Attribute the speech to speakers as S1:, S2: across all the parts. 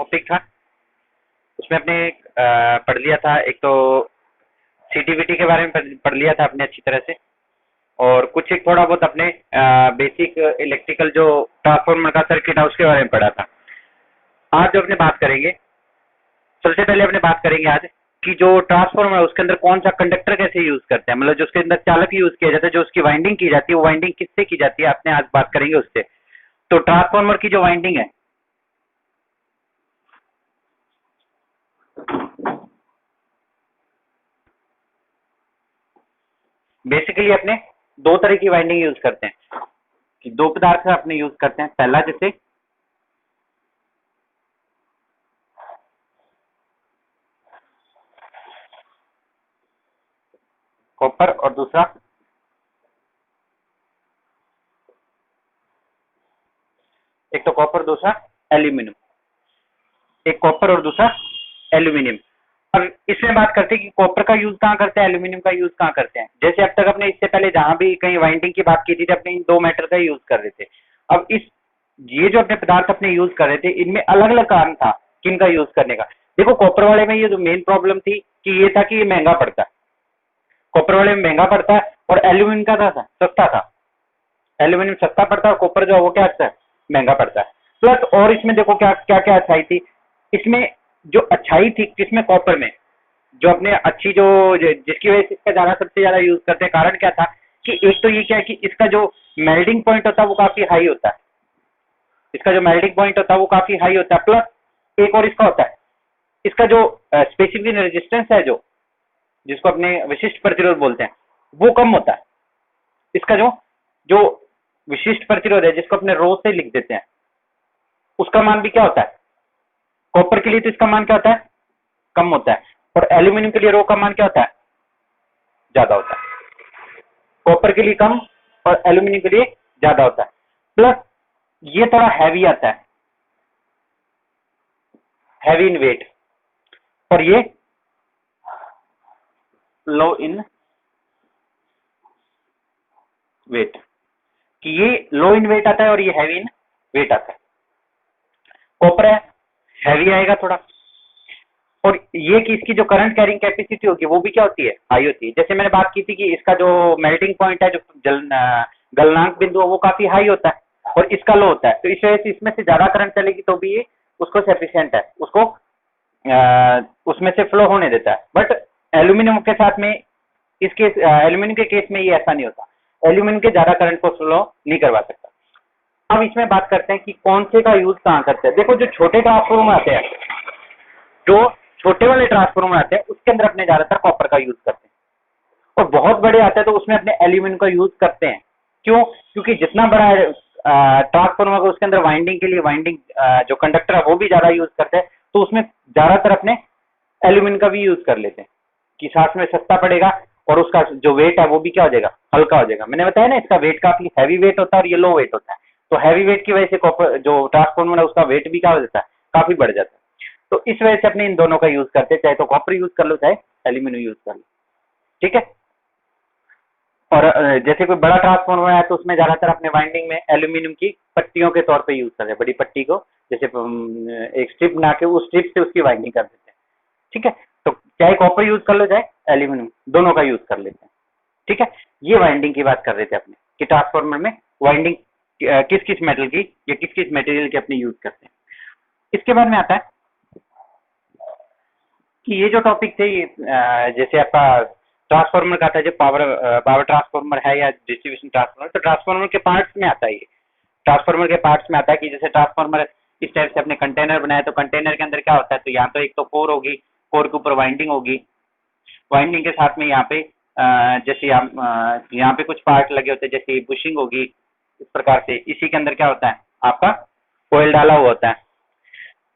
S1: Topic था उसमें अपने पढ़ लिया था। एक तो सीटीवीटी के बारे में पढ़ लिया था अपने अच्छी तरह से, और कुछ एक थोड़ा बहुत अपने बेसिक इलेक्ट्रिकल जो ट्रांसफार्मर का सर्किट है उसके बारे में पढ़ा था। आज जो अपने बात करेंगे, सबसे पहले अपने बात करेंगे आज कि जो ट्रांसफार्मर है उसके अंदर कौन सा कंडक्टर कैसे यूज करते हैं, मतलब जो उसके अंदर चालक यूज किया जाता है, जो उसकी वाइंडिंग की जाती है वो वाइंडिंग किससे की जाती है, अपने आज बात करेंगे उससे। तो ट्रांसफार्मर की जो वाइंडिंग है, बेसिकली अपने दो तरह की वाइंडिंग यूज करते हैं कि दो पदार्थ अपने यूज करते हैं। पहला जैसे कॉपर और दूसरा एक तो कॉपर दूसरा एल्यूमिनियम, एक कॉपर और दूसरा एल्यूमिनियम। अब इसमें बात करते हैं कि कॉपर का यूज कहाँ करते हैं, एल्यूमिनियम का यूज कहाँ करते हैं। जैसे अब तक अपने इससे पहले जहां भी कहीं वाइंडिंग की बात की थी अपने इन दो मेटल का यूज कर रहे थे। अब ये जो अपने पदार्थ अपने यूज कर रहे थे इनमें अलग अलग कारण था किन का यूज करने का। देखो कॉपर वाले में ये जो मेन प्रॉब्लम थी कि ये था कि ये महंगा पड़ता है, कॉपर वाले में महंगा पड़ता है, और एल्यूमिनियम का था सस्ता था। एल्यूमिनियम सस्ता पड़ता है और कॉपर जो है वो क्या आता है, महंगा पड़ता है। प्लस और इसमें देखो क्या क्या क्या अच्छाई थी इसमें। जो अच्छाई थी किसमें, कॉपर में, जो अपने अच्छी जो जिसकी वजह से इसका ज्यादा सबसे ज्यादा यूज करते हैं, कारण क्या था कि एक तो ये क्या है कि इसका जो मेल्टिंग पॉइंट होता है वो काफी हाई होता है, इसका जो मेल्टिंग पॉइंट होता है वो काफी हाई होता है। प्लस एक और इसका होता है, इसका जो स्पेसिफिक रेजिस्टेंस है, जो जिसको अपने विशिष्ट प्रतिरोध बोलते हैं, वो कम होता है। इसका जो जो विशिष्ट प्रतिरोध है जिसको अपने रो से लिख देते हैं, उसका मान भी क्या होता है, कॉपर के लिए तो इसका मान क्या होता है, कम होता है, और एल्यूमिनियम के लिए रो का मान क्या होता है, ज्यादा होता है। कॉपर के लिए कम और एल्यूमिनियम के लिए ज्यादा होता है। प्लस ये थोड़ा हैवी आता है, हैवी इन वेट, और ये लो इन वेट, कि ये लो इन वेट आता है और ये हैवी इन वेट आता है। कॉपर है, हैवी आएगा थोड़ा, और ये कि इसकी जो करंट कैरिंग कैपेसिटी होगी वो भी क्या होती है, हाई होती है। जैसे मैंने बात की थी कि इसका जो मेल्टिंग पॉइंट है, जो गलनांक बिंदु है, वो काफी हाई होता है और इसका लो होता है। तो इस वजह से इसमें से ज्यादा करंट चलेगी तो भी ये उसको सफिशियंट है, उसको उसमें से फ्लो होने देता है। बट एल्यूमिनियम के साथ में, इसके एल्यूमिनियम के केस में ये ऐसा नहीं होता, एल्यूमिनियम के ज्यादा करंट को फ्लो नहीं करवा सकता। अब इसमें बात करते हैं कि कौन से का यूज कहाँ करते हैं। देखो जो छोटे ट्रांसफॉर्मर आते हैं, जो छोटे वाले ट्रांसफॉर्मर आते हैं उसके अंदर अपने ज्यादातर कॉपर का यूज करते हैं, और बहुत बड़े आते हैं तो उसमें अपने एल्यूमिनियम का यूज करते हैं। क्यों, क्योंकि जितना बड़ा ट्रांसफॉर्मर है उसके अंदर वाइंडिंग के लिए वाइंडिंग जो कंडक्टर है वो भी ज्यादा यूज करते हैं, तो उसमें ज्यादातर अपने एल्यूमिनियम का भी यूज कर लेते हैं कि साथ में सस्ता पड़ेगा और उसका जो वेट है वो भी क्या हो जाएगा, हल्का हो जाएगा। मैंने बताया ना इसका वेट काफी हैवी वेट होता है और ये लो वेट होता है, तो हैवी वेट की वजह से कॉपर जो ट्रांसफॉर्मर है उसका वेट भी क्या हो जाता है, काफी बढ़ जाता है। तो इस वजह से अपने इन दोनों का यूज करते हैं, चाहे तो कॉपर यूज कर लो चाहे एल्यूमिनियम यूज कर लो, ठीक है। और जैसे कोई बड़ा ट्रांसफॉर्मर है तो उसमें ज्यादातर अपने वाइंडिंग में एल्यूमिनियम की पट्टियों के तौर पे यूज करते हैं, बड़ी पट्टी को जैसे एक स्ट्रिप बना के उस स्ट्रिप से उसकी वाइंडिंग कर देते हैं, ठीक है। तो चाहे कॉपर यूज कर लो चाहे एल्यूमिनियम, दोनों का यूज कर लेते हैं, ठीक है। ये वाइंडिंग की बात कर रहे थे अपने कि ट्रांसफॉर्मर में वाइंडिंग किस किस मेटल की या किस किस मटेरियल की अपने यूज करते हैं। इसके बाद में आता है कि ये जो टॉपिक थे ये जैसे आपका ट्रांसफार्मर का था, जो पावर ट्रांसफार्मर है या डिस्ट्रीब्यूशन ट्रांसफार्मर, तो ट्रांसफार्मर के पार्ट्स में आता है। ये ट्रांसफार्मर के पार्ट्स में आता है कि जैसे ट्रांसफार्मर इस टाइप से अपने कंटेनर बनाया, तो कंटेनर के अंदर क्या होता है, तो यहाँ तो एक तो कोर होगी, कोर के ऊपर वाइंडिंग होगी, वाइंडिंग के साथ में यहाँ पे जैसे यहाँ पे कुछ पार्ट लगे होते हैं, जैसे बुशिंग होगी, इस प्रकार से इसी के अंदर क्या होता है, आपका कोयल डाला हुआ होता है।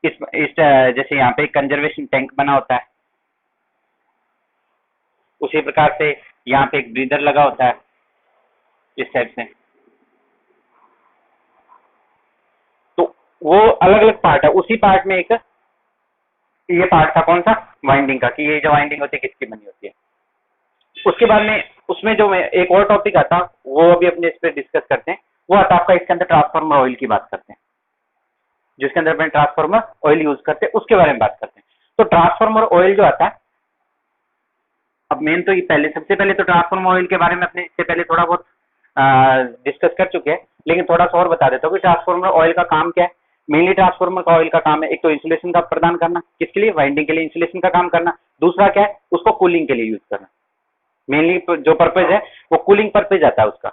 S1: इस जैसे यहाँ पे कंजर्वेशन टैंक बना होता है, उसी प्रकार से यहाँ पे एक ब्रीदर लगा होता है इस टाइप से। तो वो अलग अलग पार्ट है, उसी पार्ट में एक ये पार्ट था कौन सा, वाइंडिंग का, कि ये जो वाइंडिंग होती है किसकी बनी होती है। उसके बाद में उसमें जो एक और टॉपिक आता वो अभी अपने इस पे डिस्कस करते हैं, वो आता आपका इसके अंदर ट्रांसफार्मर ऑयल की बात करते हैं। जिसके अंदर अपने ट्रांसफॉर्मर ऑयल यूज करते हैं, उसके बारे में बात करते हैं। तो ट्रांसफॉर्मर ऑयल जो आता है, अब मेन तो ये पहले, सबसे पहले तो ट्रांसफॉर्मर ऑयल के बारे में अपने इससे पहले थोड़ा बहुत डिस्कस कर चुके हैं, लेकिन थोड़ा सा और बता देता हूँ कि ट्रांसफॉर्मर ऑयल का काम क्या है। मेनली ट्रांसफॉर्मर का ऑयल का काम है एक तो इंसुलेशन का प्रदान करना, किसके लिए, वाइंडिंग के लिए इंसुलेशन का काम करना। दूसरा क्या है, उसको कूलिंग के लिए यूज करना। मेनली जो पर्पज है वो कूलिंग पर्पज आता है उसका।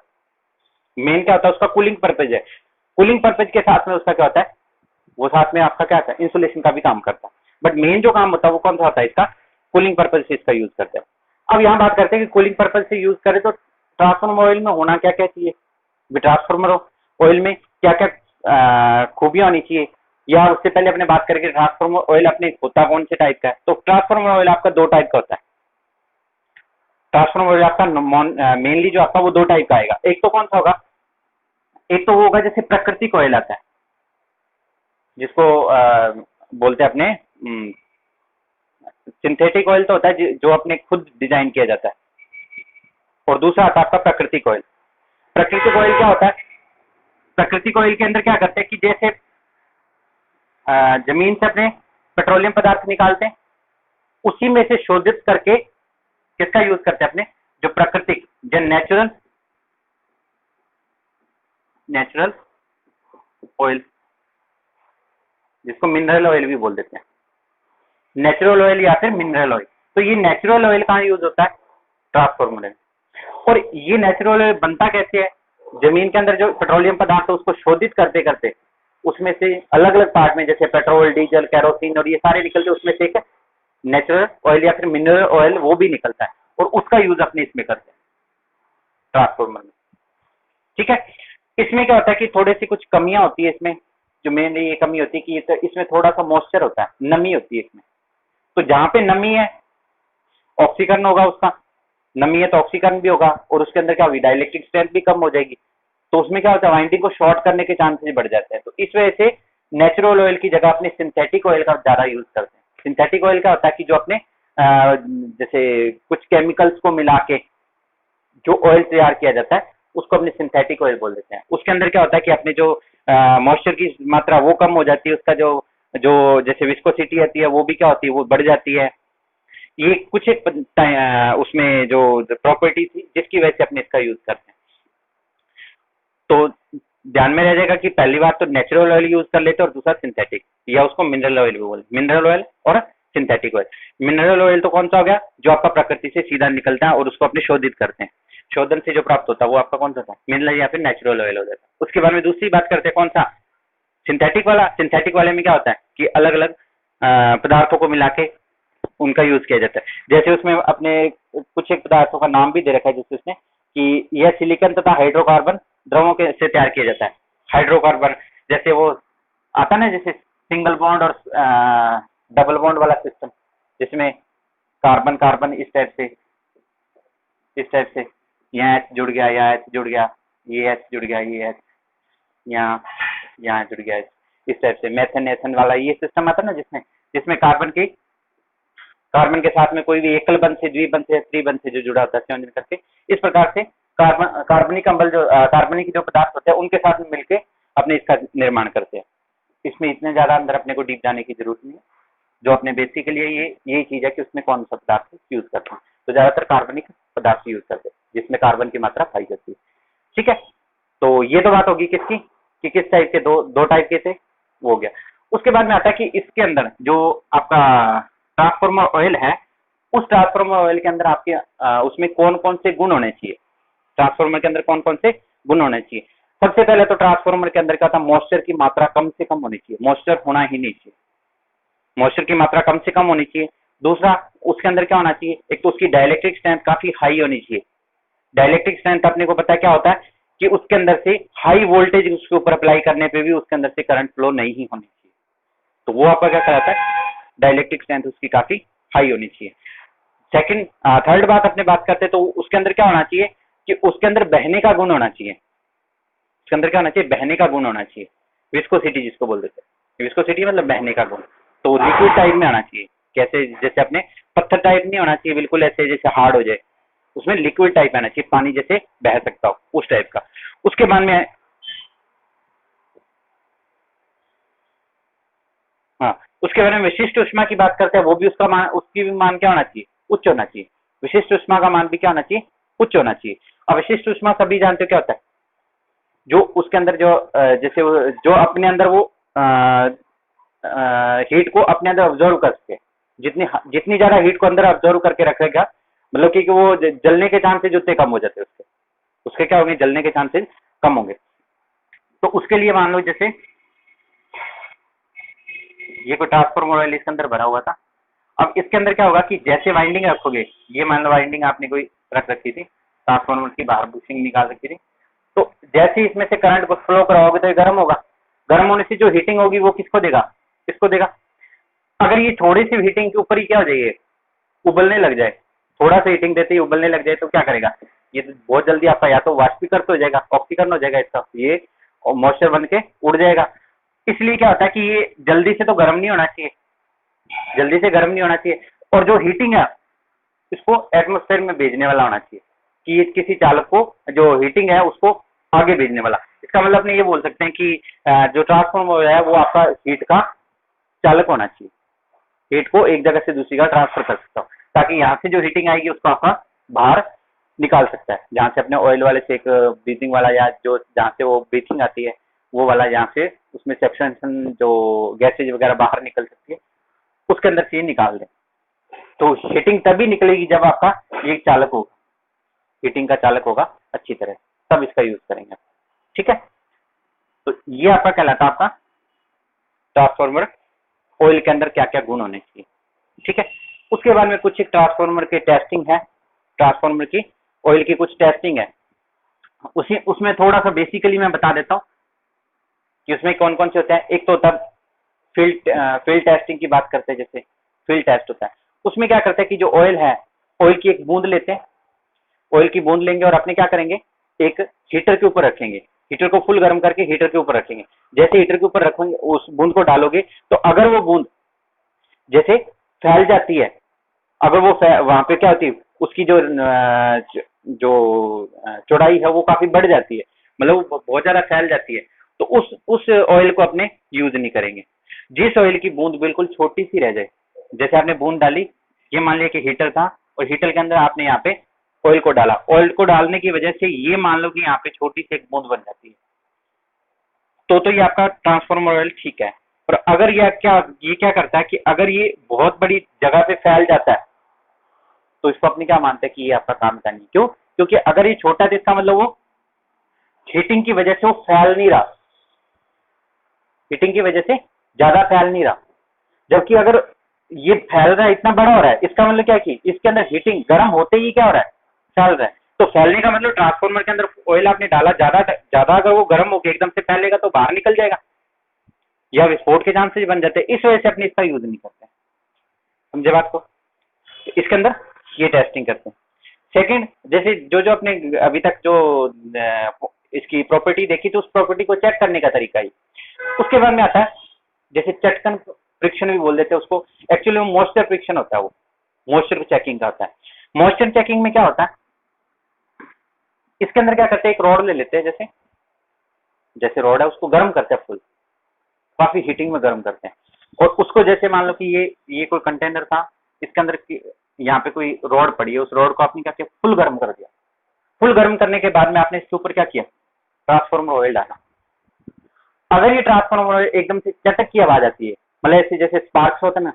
S1: मेन क्या होता है उसका, कूलिंग पर्पज है। कूलिंग पर्पज के साथ में उसका क्या होता है, वो साथ में आपका क्या होता है, इंसुलेशन का भी काम करता है। बट मेन जो काम होता है वो कौन सा होता है, इसका कूलिंग पर्पज से इसका यूज करते हैं। अब यहाँ बात करते हैं कि कूलिंग पर्पज से यूज करें तो ट्रांसफॉर्मर ऑयल में होना क्या क्या चाहिए, ट्रांसफॉर्मर ऑयल में क्या क्या खूबियां होनी चाहिए, या उससे पहले अपने बात करके ट्रांसफॉर्मर ऑयल अपने होता कौन से टाइप का है। तो ट्रांसफॉर्मर ऑयल आपका दो टाइप का होता है। ट्रांसफॉर्मर ऑयल आपका मेनली जो आपका वो दो टाइप का आएगा। एक तो कौन सा होगा, एक तो वो होगा जैसे प्राकृतिक ऑयल आता है, जिसको बोलते हैं अपने सिंथेटिक ऑयल तो होता है जो अपने खुद डिजाइन किया जाता है, और दूसरा आता है आपका प्राकृतिक ऑयल। प्राकृतिक ऑयल क्या होता है, प्राकृतिक ऑयल के अंदर क्या करते हैं कि जैसे जमीन से अपने पेट्रोलियम पदार्थ निकालते हैं, उसी में से शोधित करके किसका यूज करते हैं, अपने जो प्राकृतिक जो नेचुरल नेचुरल ऑयल, जिसको मिनरल ऑयल भी बोल देते हैं, नेचुरल ऑयल या फिर मिनरल ऑयल। तो ये नेचुरल ऑयल कहाँ यूज होता है, ट्रांसफॉर्मर में। और ये नेचुरल ऑयल बनता कैसे है, जमीन के अंदर जो पेट्रोलियम पदार्थ है उसको शोधित करते करते उसमें से अलग अलग पार्ट में, जैसे पेट्रोल, डीजल, कैरोसिन और ये सारे निकलते, उसमें से एक नेचुरल ऑयल या फिर मिनरल ऑयल वो भी निकलता है, और उसका यूज अपने इसमें करते हैं ट्रांसफॉर्मर में। ठीक है, इसमें क्या होता है कि थोड़ी सी कुछ कमियां होती है इसमें। जो मेनली ये कमी होती है कि तो इसमें थोड़ा सा मॉइस्चर होता है, नमी होती है इसमें। तो जहां पे नमी है ऑक्सीकरण होगा उसका, नमी है तो ऑक्सीकरण भी होगा, और उसके अंदर क्या होगी, डाइलेक्ट्रिक स्ट्रेंथ भी कम हो जाएगी। तो उसमें क्या होता है, वाइंडिंग को शॉर्ट करने के चांसेस बढ़ जाते हैं। तो इस वजह से नेचुरल ऑयल की जगह अपने सिंथेटिक ऑयल का ज्यादा यूज करते हैं। सिंथेटिक ऑयल क्या होता है कि जो अपने जैसे कुछ केमिकल्स को मिला के जो ऑयल तैयार किया जाता है उसको अपने सिंथेटिक ऑयल बोल देते हैं। उसके अंदर क्या होता है कि अपने जो मॉइस्चर की मात्रा वो कम हो जाती है, उसका जो जो जैसे विस्कोसिटी आती है वो भी क्या होती है, वो बढ़ जाती है। ये कुछ एक उसमें जो प्रॉपर्टी थी जिसकी वजह से अपने इसका यूज करते हैं। तो ध्यान में रह जाएगा कि पहली बार तो नेचुरल ऑयल यूज कर लेते हैं और दूसरा सिंथेटिक, या उसको मिनरल ऑयल भी बोलते हैं। मिनरल ऑयल और सिंथेटिक ऑयल। मिनरल ऑयल तो कौन सा हो गया, जो आपका प्रकृति से सीधा निकलता है और उसको अपने शोधित करते हैं, शोधन से जो प्राप्त होता है वो आपका कौन सा था, मिनरल या फिर नेचुरल ऑयल हो जाता है। उसके बारे में दूसरी बात करते हैं कौन सा, सिंथेटिक वाला। सिंथेटिक वाले में क्या होता है कि अलग अलग पदार्थों को मिला के उनका यूज किया जाता है। जैसे उसमें अपने कुछ एक पदार्थों का नाम भी दे रखा है, जिससे उसने कि यह सिलिकॉन तथा हाइड्रोकार्बन द्रवों के से तैयार किया जाता है। हाइड्रोकार्बन जैसे वो आता ना, जैसे सिंगल बॉन्ड और डबल बॉन्ड वाला सिस्टम, जिसमें कार्बन कार्बन इस टाइप से यहाँ एच जुड़ गया, यहाँ एच जुड़ गया, ये एच जुड़ गया, ये एच यहाँ यहाँ जुड़ गया, इस टाइप से मेथन एथन वाला ये सिस्टम आता ना, जिसमें जिसमें कार्बन के साथ में कोई भी एकल बंध से, द्विबंध से, त्रिबंध से जो जुड़ा होता है संयोजन करके। इस प्रकार से कार्बनिक अम्ल जो कार्बनिक जो पदार्थ होते हैं उनके साथ में मिलके अपने इसका निर्माण करते हैं। इसमें इतने ज्यादा अंदर अपने को डीप जाने की जरूरत नहीं है। जो अपने बेसिकली यही चीज है कि उसमें कौन सा पदार्थ यूज करते हैं। तो ज्यादातर कार्बनिक पदार्थ यूज करते हैं जिसमें कार्बन की मात्रा पाई जाती है। ठीक है, तो ये तो बात होगी किसकी, कि किस टाइप के दो टाइप के थे, वो हो गया। उसके बाद में आता है कि इसके अंदर जो आपका ट्रांसफॉर्मर ऑयल है, उस ट्रांसफॉर्मर ऑयल के अंदर आपके उसमें कौन कौन से गुण होने चाहिए, ट्रांसफॉर्मर के अंदर कौन कौन से गुण होने चाहिए। सबसे पहले तो ट्रांसफॉर्मर के अंदर क्या था, मॉइस्चर की मात्रा कम से कम होनी चाहिए, मॉइस्चर होना ही नहीं चाहिए, मॉइस्चर की मात्रा कम से कम होनी चाहिए। दूसरा उसके अंदर क्या होना चाहिए, एक तो उसकी डाइलेक्ट्रिक स्ट्रेंथ काफी हाई होनी चाहिए। डाइलेक्ट्रिक स्ट्रेंथ अपने को पता है क्या होता है कि उसके अंदर से हाई वोल्टेज उसके ऊपर अप्लाई करने पे भी उसके अंदर से करंट फ्लो नहीं ही होनी चाहिए। तो वो आपका क्या कहलाता है, डाइलेक्ट्रिक स्ट्रेंथ उसकी काफी हाई होनी चाहिए। सेकंड थर्ड बात अपने बात करते हैं तो उसके अंदर क्या होना चाहिए कि उसके अंदर बहने का गुण होना चाहिए। उसके अंदर क्या होना चाहिए, बहने का गुण होना चाहिए। विस्कोसिटी जिसको बोल देते हैं, विस्कोसिटी मतलब बहने का गुण। तो लिक्विड टाइप में आना चाहिए, कैसे जैसे अपने पत्थर टाइप नहीं होना चाहिए बिल्कुल ऐसे जैसे हार्ड हो जाए, उसमें लिक्विड टाइप आना चाहिए, पानी जैसे बह सकता हो उस टाइप का। उसके बाद में हाँ, उसके बारे में विशिष्ट ऊष्मा की बात करते हैं, वो भी उसका मान, उसकी भी मान क्या होना चाहिए, उच्च होना चाहिए। विशिष्ट ऊष्मा का मान भी क्या होना चाहिए, उच्च होना चाहिए। और विशिष्ट ऊष्मा सभी जानते हो क्या होता है, जो उसके अंदर जो जैसे जो अपने अंदर वो हीट को अपने अंदर ऑब्जर्व कर सके, जितनी जितनी ज्यादा हीट को अंदर ऑब्जर्व करके रखेगा, मतलब कि वो जलने के चांसेज उतने कम हो जाते हैं, उसके उसके क्या होंगे, जलने के चांसेज कम होंगे। तो उसके लिए मान लो जैसे ये कोई ट्रांसफॉर्मर ऑयल इसके अंदर भरा हुआ था। अब इसके अंदर क्या होगा कि जैसे वाइंडिंग रखोगे, ये मान लो वाइंडिंग आपने कोई रख रखी थी, ट्रांसफॉर्मर की बाहर बुशिंग निकाल रखी थी, तो जैसे ही इसमें से करंट को फ्लो कराओगे तो ये गर्म होगा। गर्म होने से जो हीटिंग होगी वो किसको देगा, किसको देगा। अगर ये थोड़ी सी हीटिंग के ऊपर ही क्या हो जाए, उबलने लग जाए, थोड़ा सा हीटिंग देते ही उबलने लग जाए, तो क्या करेगा, ये तो बहुत जल्दी आपका या तो वाष्पीकरण हो जाएगा, ऑक्सीकरण हो जाएगा इसका, ये मॉइस्चर बन के उड़ जाएगा। इसलिए क्या होता है कि ये जल्दी से तो गर्म नहीं होना चाहिए, जल्दी से गर्म नहीं होना चाहिए, और जो हीटिंग है इसको एटमोस्फेयर में भेजने वाला होना चाहिए, कि ये किसी चालक को जो हीटिंग है उसको आगे भेजने वाला। इसका मतलब अपने ये बोल सकते हैं कि जो ट्रांसफॉर्मर है वो आपका हीट का चालक होना चाहिए, हीट को एक जगह से दूसरी जगह ट्रांसफर कर सकता हो, ताकि यहाँ से जो हीटिंग आएगी उसको आपका बाहर निकाल सकता है, जहाँ से अपने ऑयल वाले से एक ब्रीथिंग वाला, या जो जहाँ से वो ब्रीथिंग आती है वो वाला, यहाँ से उसमें सेक्शन जो गैसेज वगैरह बाहर निकल सकती है, उसके अंदर से निकाल दें। तो हीटिंग तभी निकलेगी जब आपका ये चालक होगा, हीटिंग का चालक होगा अच्छी तरह, तब इसका यूज करेंगे। ठीक है, तो ये आपका कहलाता है आपका ट्रांसफॉर्मर ऑयल के अंदर क्या क्या गुण होने चाहिए। ठीक है, उसके बाद में कुछ एक ट्रांसफॉर्मर की टेस्टिंग है, ट्रांसफॉर्मर की ऑयल की कुछ टेस्टिंग है, उसी उसमें थोड़ा सा बेसिकली मैं बता देता हूँ कि उसमें कौन कौन से होते हैं। एक तो होता है फील्ड टेस्टिंग की बात करते हैं, जैसे फील्ड टेस्ट होता है, उसमें क्या करते हैं कि जो ऑयल है, ऑयल की एक बूंद लेते हैं, ऑयल की बूंद लेंगे और अपने क्या करेंगे, एक हीटर के ऊपर रखेंगे, हीटर को फुल गर्म करके हीटर के ऊपर रखेंगे। जैसे हीटर के ऊपर रखेंगे उस बूंद को डालोगे, तो अगर वो बूंद जैसे फैल जाती है, अगर वो वहां पे क्या होती है, उसकी जो जो चौड़ाई है वो काफी बढ़ जाती है, मतलब वो बहुत ज्यादा फैल जाती है, तो उस ऑयल को अपने यूज नहीं करेंगे। जिस ऑयल की बूंद बिल्कुल छोटी सी रह जाए, जैसे आपने बूंद डाली, ये मान लिया कि हीटर था और हीटर के अंदर आपने यहाँ पे ऑयल को डाला, ऑयल को डालने की वजह से ये मान लो कि यहाँ पे छोटी सी एक बूंद बन जाती है, तो ये आपका ट्रांसफॉर्मर ऑयल ठीक है। और अगर ये क्या करता है कि अगर ये बहुत बड़ी जगह पे फैल जाता है, तो इसको अपने क्या मानते हैं कि ये आपका काम का नहीं। क्यों, क्योंकि अगर ये छोटा है तो इसका मतलब वो हीटिंग की वजह से वो फैल नहीं रहा, हीटिंग की वजह से ज्यादा फैल नहीं रहा। जबकि अगर ये फैल रहा है, इतना बड़ा हो रहा है, इसका मतलब क्या कि इसके अंदर हीटिंग गर्म होते ही क्या हो रहा है, फैल रहा है। तो फैलने का मतलब ट्रांसफॉर्मर के अंदर ऑयल आपने डाला, ज्यादा ज्यादा अगर वो गर्म होकर एकदम से फैलेगा तो बाहर निकल जाएगा या विस्फोट के चांसेस बन जाते हैं, इस वजह से अपने इसका यूज नहीं करते। समझे बात को, तो इसके अंदर ये टेस्टिंग करते हैं। सेकंड, जैसे जो जो अपने अभी तक जो इसकी प्रॉपर्टी देखी, तो उस प्रॉपर्टी को चेक करने का तरीका ही। उसके बाद में आता है जैसे चटकन फ्रिक्शन भी बोल देते हैं उसको, एक्चुअली वो मॉइस्चर फ्रिक्शन होता है, वो मॉइस्चर चेकिंग का होता है। मॉइस्चर चेकिंग में क्या होता है, इसके अंदर क्या करते हैं, एक रॉड ले लेते हैं, जैसे जैसे रॉड है उसको गर्म करते हैं, फुल काफी हीटिंग में गर्म करते हैं, और उसको जैसे मान लो कि ये कोई कंटेनर था, इसके अंदर यहाँ पे कोई रॉड पड़ी है, उस रॉड को आपने क्या किया, फुल गर्म कर दिया। फुल गर्म करने के बाद में आपने इसके ऊपर क्या किया, ट्रांसफॉर्मर ऑयल डाला। अगर ये ट्रांसफॉर्मर ऑयल एकदम से चटक की आवाज आती है, मतलब ऐसे जैसे स्पार्क्स होता है ना,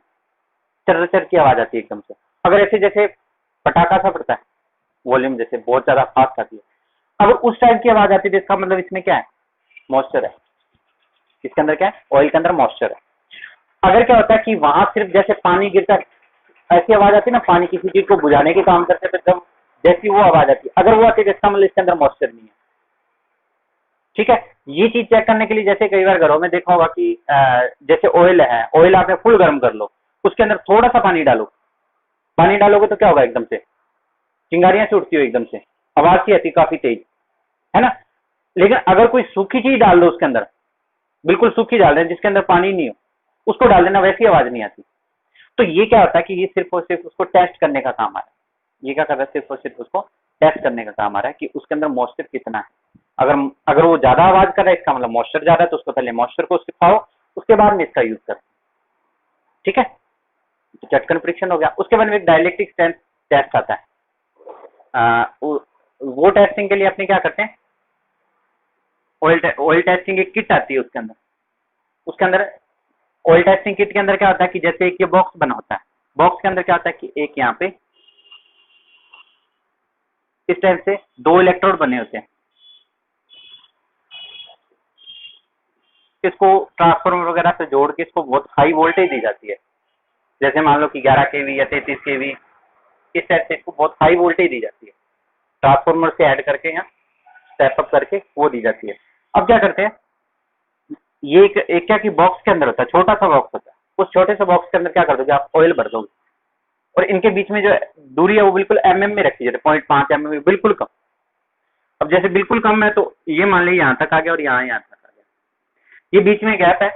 S1: चर चर की आवाज आती है एकदम से, अगर ऐसे जैसे पटाखा सा पड़ता है, वॉल्यूम जैसे बहुत ज्यादा फास्ट आती है, अगर उस टाइप की आवाज आती है, तो इसका मतलब इसमें क्या है, मॉइस्चर है। इसके अंदर क्या है, ऑयल के अंदर मॉइस्चर है। अगर क्या होता है कि वहां सिर्फ जैसे पानी गिरता है, ऐसी आवाज आती है ना, पानी किसी चीज को बुझाने के काम करते तो एकदम जैसी वो आवाज आती है, अगर वो आती है इसका मतलब इसके अंदर मॉइस्चर नहीं है। ठीक है, ये चीज चेक करने के लिए जैसे कई बार घरों में देखा होगा कि जैसे ऑयल है, ऑयल आपने फुल गर्म कर लो, उसके अंदर थोड़ा सा पानी डालो, पानी डालोगे तो क्या होगा, एकदम से चिंगारियां से उठती हो, एकदम से आवाज सी आती काफी तेज, है ना। लेकिन अगर कोई सूखी चीज डाल दो उसके अंदर, बिल्कुल सूखी डाल दें जिसके अंदर पानी नहीं हो, उसको डाल देना, वैसी आवाज नहीं आती। तो ये क्या होता है कि ये सिर्फ और सिर्फ उसको टेस्ट करने का काम आ रहा है, ये क्या कर रहा है, सिर्फ और सिर्फ उसको टेस्ट करने का काम आ रहा है कि उसके अंदर मॉइस्चर कितना है। अगर अगर वो ज्यादा आवाज कर रहा है, इसका मतलब मॉइस्चर ज्यादा है, तो उसको पहले मॉइस्चर को सिखाओ, उसके बाद में इसका यूज करो। ठीक है, तो चटकन फ्रिक्शन हो गया। उसके बाद में एक डाइलेक्ट्रिक स्ट्रेंथ टेस्ट आता है। वो टेस्टिंग के लिए अपने क्या करते हैं, ऑयल टेस्टिंग एक किट आती है उसके अंदर ऑयल टेस्टिंग किट के अंदर क्या होता है कि जैसे एक ये बॉक्स बना होता है, बॉक्स के अंदर क्या होता है कि एक यहाँ पे इस टाइप से 2 इलेक्ट्रोड बने होते हैं, इसको ट्रांसफार्मर वगैरह से जोड़ के इसको बहुत हाई वोल्टेज दी जाती है। जैसे मान लो कि 11 केवी या 33 केवी, इस टाइप से इसको बहुत हाई वोल्टेज दी जाती है, ट्रांसफार्मर से ऐड करके यहाँ स्टेप अप करके वो दी जाती है। अब क्या करते हैं, ये एक क्या कि बॉक्स के अंदर होता है, छोटा सा बॉक्स होता है, उस छोटे से बॉक्स के अंदर क्या कर दोगे आप, ऑयल भर दोगे, और इनके बीच में जो दूरी है वो बिल्कुल में रखी जाती है, 0.5 में, बिल्कुल कम। अब जैसे बिल्कुल कम है तो ये मान लीजिए यहाँ तक आ गया और यहाँ तक आ गया, ये बीच में गैप है।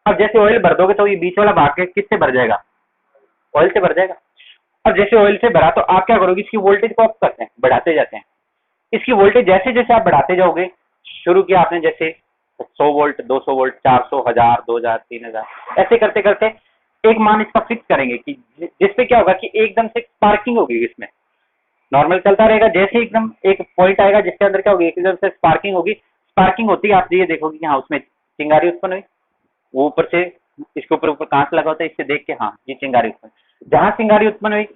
S1: अब जैसे ऑयल भर दोगे तो ये बीच वाला भाग के किससे भर जाएगा, ऑयल से भर जाएगा। अब जैसे ऑयल से भरा तो आप क्या करोगे, इसकी वोल्टेज को अप करते हैं, बढ़ाते जाते हैं। इसकी वोल्टेज जैसे जैसे आप बढ़ाते जाओगे, शुरू किया आपने जैसे 100 वोल्ट, 200 वोल्ट, 400, 1000, 2000, 3000, ऐसे करते करते एक मान इसका फिक्स करेंगे कि जिसपे क्या होगा कि एकदम से स्पार्किंग होगी, इसमें नॉर्मल चलता रहेगा, जैसे एकदम एक पॉइंट आएगा जिसके अंदर क्या होगी, एकदम से स्पार्किंग होगी। स्पार्किंग होती है, आप ये देखोगे कि हाँ उसमें चिंगारी उत्पन्न हुई, वो ऊपर से इसके ऊपर ऊपर कांच लगा होता है, इससे देख के हाँ ये चिंगारी उत्पन्न, जहां चिंगारी उत्पन्न हुई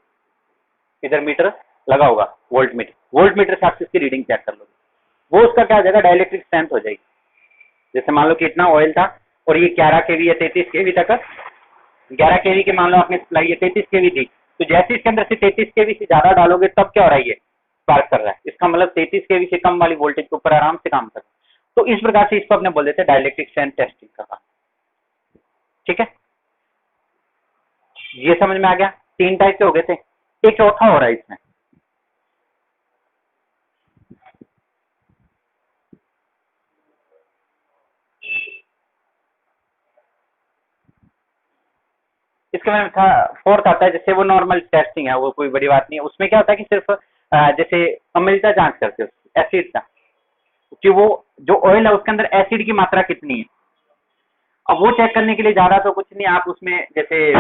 S1: इधर मीटर लगा होगा, वोल्ट मीटर से आप इसकी रीडिंग चेक कर लोगे, वो उसका क्या हो जाएगा, डाइलेक्ट्रिक स्ट्रेंथ हो जाएगी। जैसे मान लो कि इतना ऑयल था और ये 11 केवी या 33 केवी तक, 11 केवी के मान लो आपने सप्लाई, ये 33 केवी थी, तो जैसे इसके अंदर से 33 केवी से ज्यादा डालोगे तब क्या हो रहा है, ये स्पार्क कर रहा है, इसका मतलब 33 केवी से कम वाली वोल्टेज के ऊपर आराम से काम कर रहा है। तो इस प्रकार से इसको अपने बोल देते हैं डाइलेक्ट्रिक स्ट्रेंथ टेस्टिंग का काम। ठीक है, ये समझ में आ गया, 3 टाइप के हो गए थे, एक चौथा हो रहा है इसमें। इसके में था फोर्थ आता है, जैसे वो नॉर्मल टेस्टिंग है, वो कोई बड़ी बात नहीं है। उसमें क्या होता है कि सिर्फ जैसे अम्लता जांच करते हो, एसिड का, कि वो जो ऑयल है उसके अंदर एसिड की मात्रा कितनी है। अब वो चेक करने के लिए ज्यादा तो कुछ नहीं, आप उसमें जैसे